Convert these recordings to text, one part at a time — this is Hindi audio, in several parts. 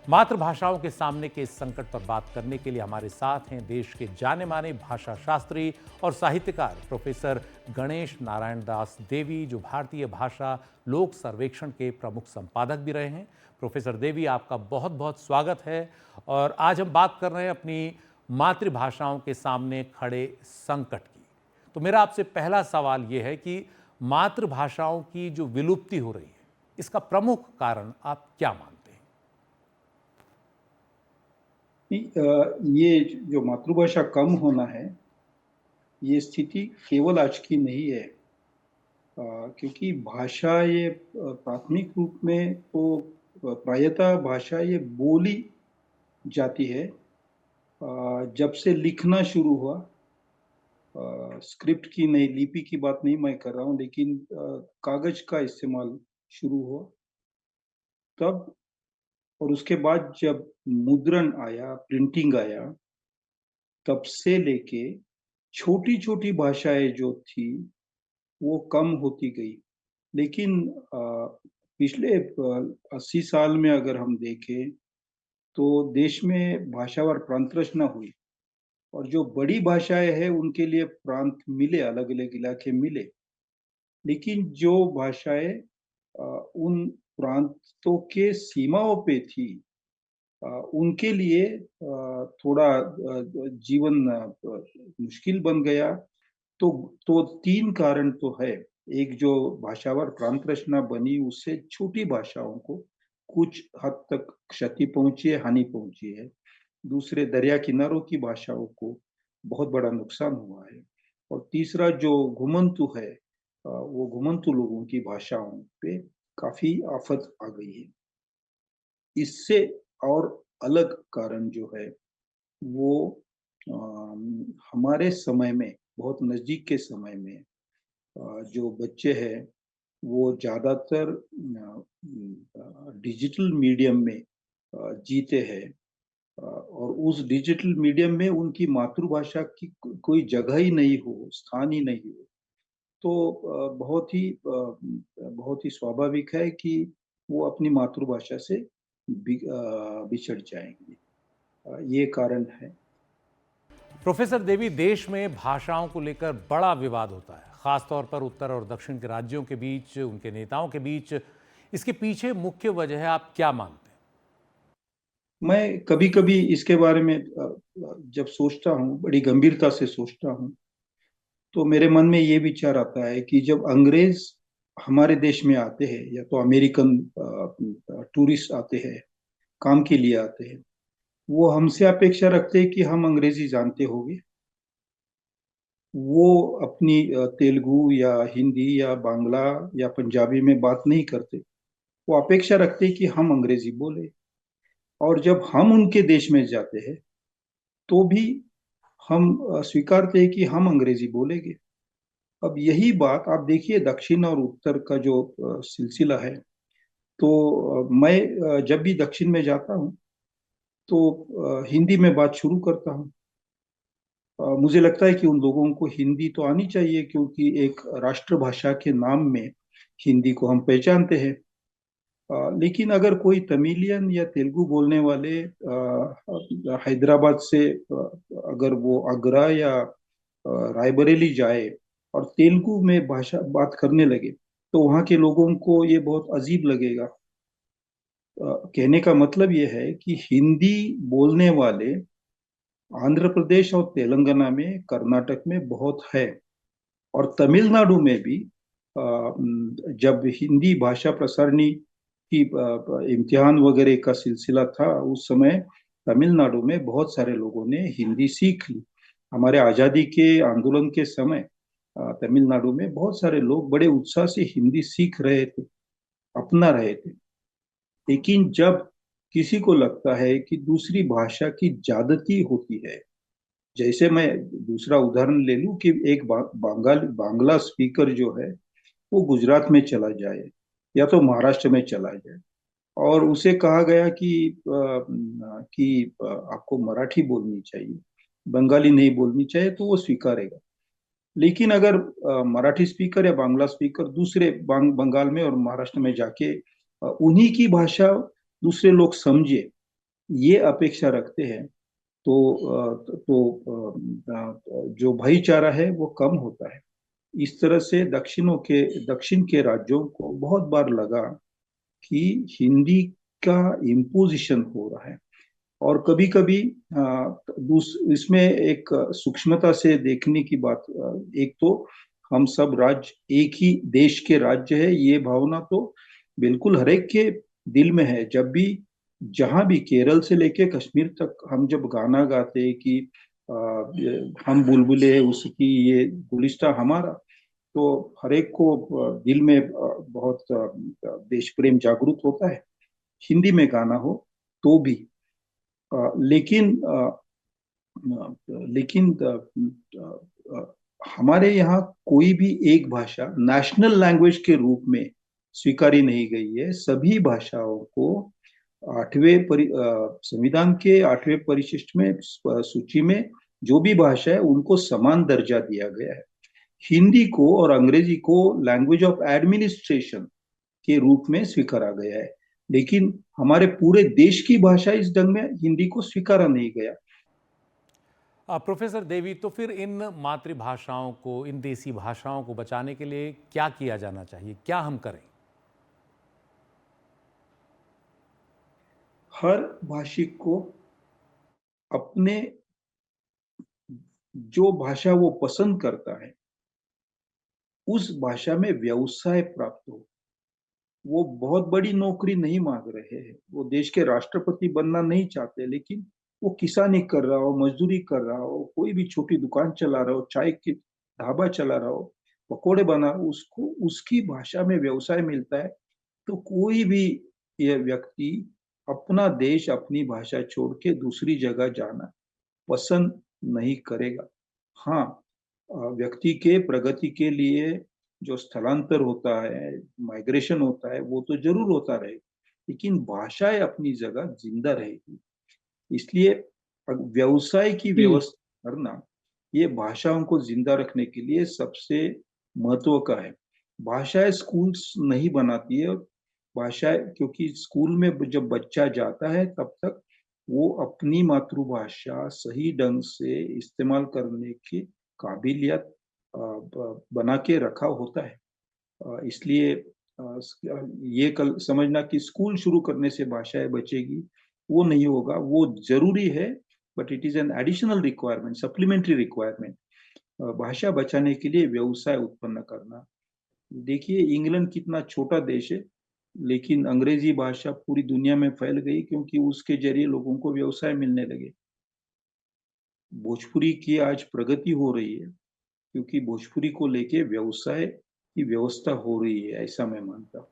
मातृभाषाओं के सामने के इस संकट पर बात करने के लिए हमारे साथ हैं देश के जाने माने भाषा शास्त्री और साहित्यकार प्रोफेसर गणेश नारायण दास देवी, जो भारतीय भाषा लोक सर्वेक्षण के प्रमुख संपादक भी रहे हैं। प्रोफेसर देवी, आपका बहुत बहुत स्वागत है। और आज हम बात कर रहे हैं अपनी मातृभाषाओं के सामने खड़े संकट की। तो मेरा आपसे पहला सवाल यह है कि मातृभाषाओं की जो विलुप्ति हो रही है, इसका प्रमुख कारण आप क्या मानते हैं? ये जो मातृभाषा कम होना है, ये स्थिति केवल आज की नहीं है। क्योंकि भाषा ये प्राथमिक रूप में तो प्रायतः भाषा ये बोली जाती है। जब से लिखना शुरू हुआ, स्क्रिप्ट की नहीं, लिपि की बात नहीं मैं कर रहा हूँ, लेकिन कागज का इस्तेमाल शुरू हुआ तब, और उसके बाद जब मुद्रण आया, प्रिंटिंग आया, तब से लेके छोटी छोटी भाषाएं जो थी वो कम होती गई। लेकिन पिछले 80 साल में अगर हम देखें तो देश में भाषावार प्रांत रचना हुई, और जो बड़ी भाषाएं हैं उनके लिए प्रांत मिले, अलग अलग इलाके मिले। लेकिन जो भाषाएं उन प्रांतों के सीमाओं पे थी, उनके लिए थोड़ा जीवन मुश्किल बन गया। तो 3 कारण तो है। एक, जो भाषावार प्रांत रचना बनी, उससे छोटी भाषाओं को कुछ हद तक क्षति पहुंची है, हानि पहुंची है। दूसरे, दरिया किनारों की भाषाओं को बहुत बड़ा नुकसान हुआ है। और तीसरा, जो घुमंतु है, वो घुमंतु लोगों की भाषाओं पे काफी आफत आ गई है। इससे और अलग कारण जो है वो हमारे समय में, बहुत नजदीक के समय में, जो बच्चे हैं वो ज्यादातर डिजिटल मीडियम में जीते हैं, और उस डिजिटल मीडियम में उनकी मातृभाषा की कोई जगह ही नहीं हो, स्थान ही नहीं हो। तो बहुत ही स्वाभाविक है कि वो अपनी मातृभाषा से बिछड़ जाएंगे। ये कारण है। प्रोफेसर देवी, देश में भाषाओं को लेकर बड़ा विवाद होता है, खासतौर पर उत्तर और दक्षिण के राज्यों के बीच, उनके नेताओं के बीच। इसके पीछे मुख्य वजह है, आप क्या मानते हैं? मैं कभी कभी इसके बारे में जब सोचता हूँ, बड़ी गंभीरता से सोचता हूँ, तो मेरे मन में ये विचार आता है कि जब अंग्रेज हमारे देश में आते हैं, या तो अमेरिकन टूरिस्ट आते हैं, काम के लिए आते हैं, वो हमसे अपेक्षा रखते हैं कि हम अंग्रेजी जानते होंगे। वो अपनी तेलुगु या हिंदी या बांग्ला या पंजाबी में बात नहीं करते। वो अपेक्षा रखते हैं कि हम अंग्रेजी बोले। और जब हम उनके देश में जाते हैं तो भी हम स्वीकारते हैं कि हम अंग्रेजी बोलेंगे। अब यही बात आप देखिए, दक्षिण और उत्तर का जो सिलसिला है। तो मैं जब भी दक्षिण में जाता हूँ तो हिंदी में बात शुरू करता हूँ। मुझे लगता है कि उन लोगों को हिंदी तो आनी चाहिए, क्योंकि एक राष्ट्रभाषा के नाम में हिंदी को हम पहचानते हैं। लेकिन अगर कोई तमिलियन या तेलुगु बोलने वाले हैदराबाद से अगर वो आगरा या रायबरेली जाए और तेलुगु में भाषा बात करने लगे, तो वहाँ के लोगों को ये बहुत अजीब लगेगा। कहने का मतलब ये है कि हिंदी बोलने वाले आंध्र प्रदेश और तेलंगाना में, कर्नाटक में बहुत है। और तमिलनाडु में भी जब हिंदी भाषा प्रसारणी की इम्तिहान वगैरह का सिलसिला था, उस समय तमिलनाडु में बहुत सारे लोगों ने हिंदी सीख ली। हमारे आज़ादी के आंदोलन के समय तमिलनाडु में बहुत सारे लोग बड़े उत्साह से हिंदी सीख रहे थे, अपना रहे थे। लेकिन जब किसी को लगता है कि दूसरी भाषा की ज्यादती होती है, जैसे मैं दूसरा उदाहरण ले लूं कि एक बांग्ला स्पीकर जो है वो गुजरात में चला जाए या तो महाराष्ट्र में चला जाए, और उसे कहा गया कि आपको मराठी बोलनी चाहिए, बंगाली नहीं बोलनी चाहिए, तो वो स्वीकारेगा। लेकिन अगर मराठी स्पीकर या बांग्ला स्पीकर दूसरे बंगाल में और महाराष्ट्र में जाके उन्हीं की भाषा दूसरे लोग समझे, ये अपेक्षा रखते हैं तो जो भाईचारा है वो कम होता है। इस तरह से दक्षिण के राज्यों को बहुत बार लगा कि हिंदी का इम्पोजिशन हो रहा है। और कभी कभी इसमें एक सूक्ष्मता से देखने की बात, एक तो हम सब राज्य एक ही देश के राज्य है, ये भावना तो बिल्कुल हरेक के दिल में है। जब भी जहां भी केरल से लेके कश्मीर तक हम जब गाना गाते हैं कि हम बुलबुले उसकी ये गुलिस्ता हमारा, तो हरेक को दिल में बहुत देश प्रेम जागृत होता है। हिंदी में गाना हो तो भी लेकिन लेकिन हमारे यहाँ कोई भी एक भाषा नेशनल लैंग्वेज के रूप में स्वीकारी नहीं गई है। सभी भाषाओं को संविधान के 8वें परिशिष्ट में सूची में जो भी भाषा है उनको समान दर्जा दिया गया है। हिंदी को और अंग्रेजी को लैंग्वेज ऑफ एडमिनिस्ट्रेशन के रूप में स्वीकारा गया है, लेकिन हमारे पूरे देश की भाषा इस ढंग में हिंदी को स्वीकारा नहीं गया। प्रोफेसर देवी, तो फिर इन मातृभाषाओं को, इन देसी भाषाओं को बचाने के लिए क्या किया जाना चाहिए, क्या हम करें? हर भाषिक को अपने जो भाषा वो पसंद करता है उस भाषा में व्यवसाय प्राप्त हो। वो बहुत बड़ी नौकरी नहीं मांग रहे हैं, वो देश के राष्ट्रपति बनना नहीं चाहते, लेकिन वो किसानी कर रहा हो, मजदूरी कर रहा हो, कोई भी छोटी दुकान चला रहा हो, चाय की ढाबा चला रहा हो, पकोड़े बना रहा हो, उसको उसकी भाषा में व्यवसाय मिलता है। तो कोई भी ये व्यक्ति अपना देश, अपनी भाषा छोड़ के दूसरी जगह जाना पसंद नहीं करेगा। हाँ, व्यक्ति के प्रगति के लिए जो स्थलांतर होता है, माइग्रेशन होता है, वो तो जरूर होता रहेगा, लेकिन भाषाएं अपनी जगह जिंदा रहेगी। इसलिए व्यवसाय की जी। व्यवस्था करना ये भाषाओं को जिंदा रखने के लिए सबसे महत्व का है। भाषाएं स्कूल्स नहीं बनाती है। भाषाएं, क्योंकि स्कूल में जब बच्चा जाता है तब तक वो अपनी मातृभाषा सही ढंग से इस्तेमाल करने की काबिलियत बना के रखा होता है। इसलिए ये कल समझना कि स्कूल शुरू करने से भाषाएं बचेगी, वो नहीं होगा। वो जरूरी है, but it is an additional requirement, supplementary requirement. भाषा बचाने के लिए व्यवसाय उत्पन्न करना। देखिए इंग्लैंड कितना छोटा देश है, लेकिन अंग्रेजी भाषा पूरी दुनिया में फैल गई क्योंकि उसके जरिए लोगों को व्यवसाय मिलने लगे। भोजपुरी की आज प्रगति हो रही है क्योंकि भोजपुरी को लेके व्यवसाय की व्यवस्था हो रही है, ऐसा मैं मानता हूँ।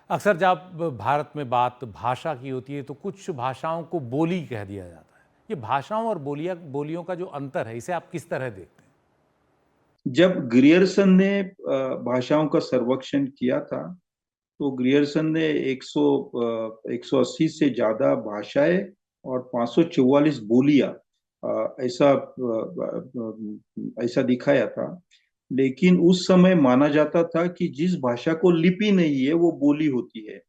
अक्सर जब भारत में बात भाषा की होती है तो कुछ भाषाओं को बोली कह दिया जाता है। ये भाषाओं और बोलियों का जो अंतर है, इसे आप किस तरह देखते हैं? जब ग्रियर्सन ने भाषाओं का सर्वेक्षण किया था, तो ग्रियर्सन ने 180 से ज्यादा भाषाएं और 544 बोलियां ऐसा ऐसा दिखाया था। लेकिन उस समय माना जाता था कि जिस भाषा को लिपि नहीं है वो बोली होती है,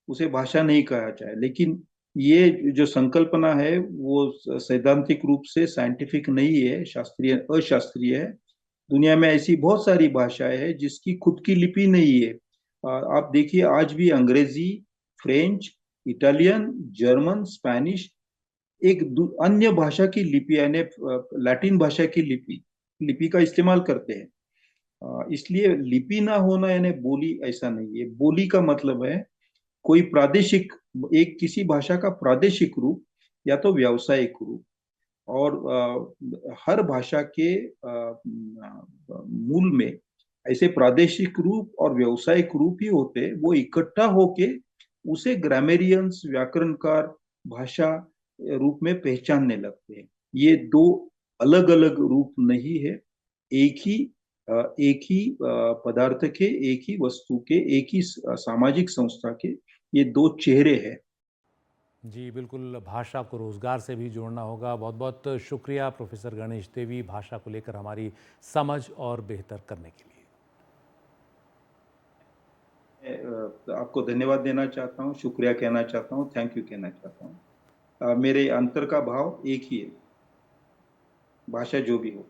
उसे भाषा नहीं कहा जाए। लेकिन ये जो संकल्पना है वो सैद्धांतिक रूप से साइंटिफिक नहीं है, शास्त्रीय अशास्त्रीय है। दुनिया में ऐसी बहुत सारी भाषाएं हैं जिसकी खुद की लिपि नहीं है। आप देखिए आज भी अंग्रेजी, फ्रेंच, इटालियन, जर्मन, स्पेनिश एक अन्य भाषा की लिपि यानी लैटिन भाषा की लिपि लिपि का इस्तेमाल करते हैं। इसलिए लिपि ना होना यानी बोली ऐसा नहीं है। बोली का मतलब है कोई प्रादेशिक, एक किसी भाषा का प्रादेशिक रूप या तो व्यावसायिक रूप। और हर भाषा के मूल में ऐसे प्रादेशिक रूप और व्यावसायिक रूप ही होते हैं, वो इकट्ठा होके उसे ग्रामेरियंस, व्याकरणकार भाषा रूप में पहचानने लगते हैं। ये दो अलग अलग रूप नहीं है, एक ही पदार्थ के, एक ही वस्तु के, एक ही सामाजिक संस्था के ये दो चेहरे हैं। जी बिल्कुल, भाषा को रोज़गार से भी जोड़ना होगा। बहुत बहुत शुक्रिया प्रोफेसर गणेश देवी, भाषा को लेकर हमारी समझ और बेहतर करने के लिए। आपको धन्यवाद देना चाहता हूँ, शुक्रिया कहना चाहता हूँ, थैंक यू कहना चाहता हूँ। मेरे अंतर का भाव एक ही है, भाषा जो भी हो।